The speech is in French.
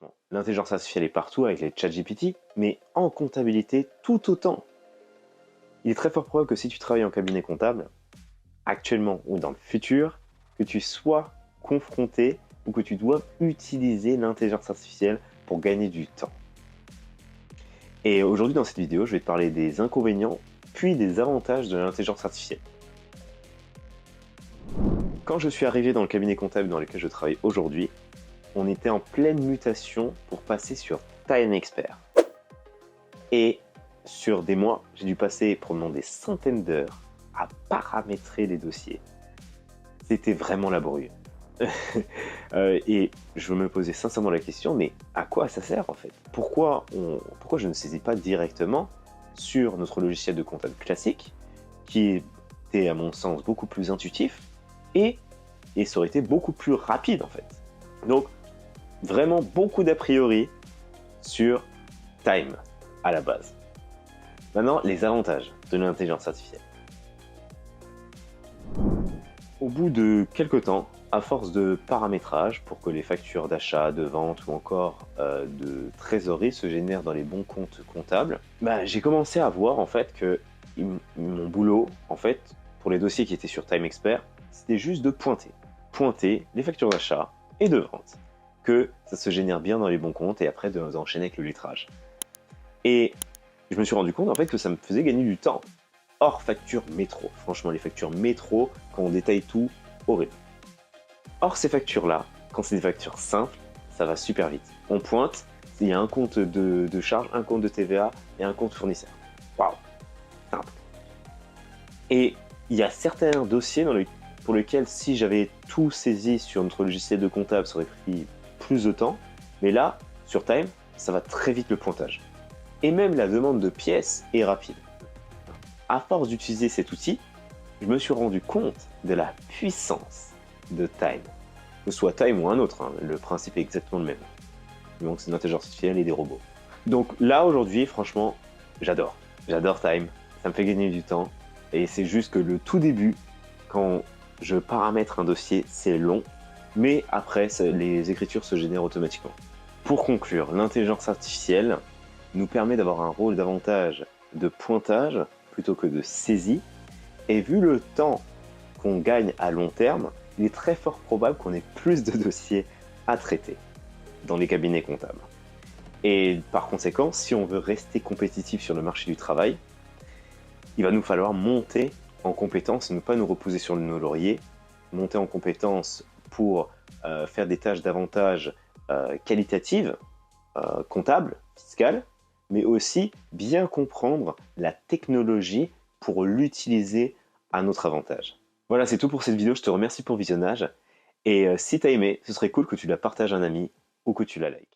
Bon, l'intelligence artificielle est partout avec les ChatGPT, mais en comptabilité tout autant. Il est très fort probable que si tu travailles en cabinet comptable, actuellement ou dans le futur, que tu sois confronté ou que tu doives utiliser l'intelligence artificielle pour gagner du temps. Et aujourd'hui dans cette vidéo, je vais te parler des inconvénients puis des avantages de l'intelligence artificielle. Quand je suis arrivé dans le cabinet comptable dans lequel je travaille aujourd'hui, on était en pleine mutation pour passer sur Time Expert. Et sur des mois, j'ai dû passer probablement des centaines d'heures à paramétrer les dossiers. C'était vraiment laborieux. Et je me posais sincèrement la question, mais à quoi ça sert en fait? Pourquoi je ne saisis pas directement sur notre logiciel de comptable classique, qui était à mon sens beaucoup plus intuitif, et ça aurait été beaucoup plus rapide en fait. Donc vraiment beaucoup d'a priori sur Time à la base. Maintenant, les avantages de l'intelligence artificielle. Au bout de quelques temps, à force de paramétrage pour que les factures d'achat, de vente ou encore de trésorerie se génèrent dans les bons comptes comptables, j'ai commencé à voir en fait que mon boulot, en fait, pour les dossiers qui étaient sur Time Expert, c'était juste de pointer les factures d'achat et de vente, que ça se génère bien dans les bons comptes et après d'enchaîner avec le lettrage. Et je me suis rendu compte en fait que ça me faisait gagner du temps. Hors facture métro. Franchement, les factures métro, quand on détaille tout, horrible. Or, ces factures-là, quand c'est des factures simples, ça va super vite. On pointe, il y a un compte de charge, un compte de TVA et un compte fournisseur. Waouh, simple. Et il y a certains dossiers pour lesquels, si j'avais tout saisi sur notre logiciel de comptable, ça aurait pris plus de temps. Mais là, sur Time, ça va très vite le pointage. Et même la demande de pièces est rapide. À force d'utiliser cet outil, je me suis rendu compte de la puissance de Time. Que ce soit Time ou un autre, le principe est exactement le même. Donc c'est une intelligence artificielle et des robots. Donc là aujourd'hui, franchement, j'adore. J'adore Time, ça me fait gagner du temps. Et c'est juste que le tout début, quand je paramètre un dossier, c'est long. Mais après, les écritures se génèrent automatiquement. Pour conclure, l'intelligence artificielle nous permet d'avoir un rôle davantage de pointage plutôt que de saisie. Et vu le temps qu'on gagne à long terme, il est très fort probable qu'on ait plus de dossiers à traiter dans les cabinets comptables. Et par conséquent, si on veut rester compétitif sur le marché du travail, il va nous falloir monter en compétences et ne pas nous reposer sur nos lauriers, monter en compétences pour faire des tâches davantage qualitatives, comptables, fiscales, mais aussi bien comprendre la technologie pour l'utiliser à notre avantage. Voilà, c'est tout pour cette vidéo. Je te remercie pour le visionnage. Et si tu as aimé, ce serait cool que tu la partages à un ami ou que tu la likes.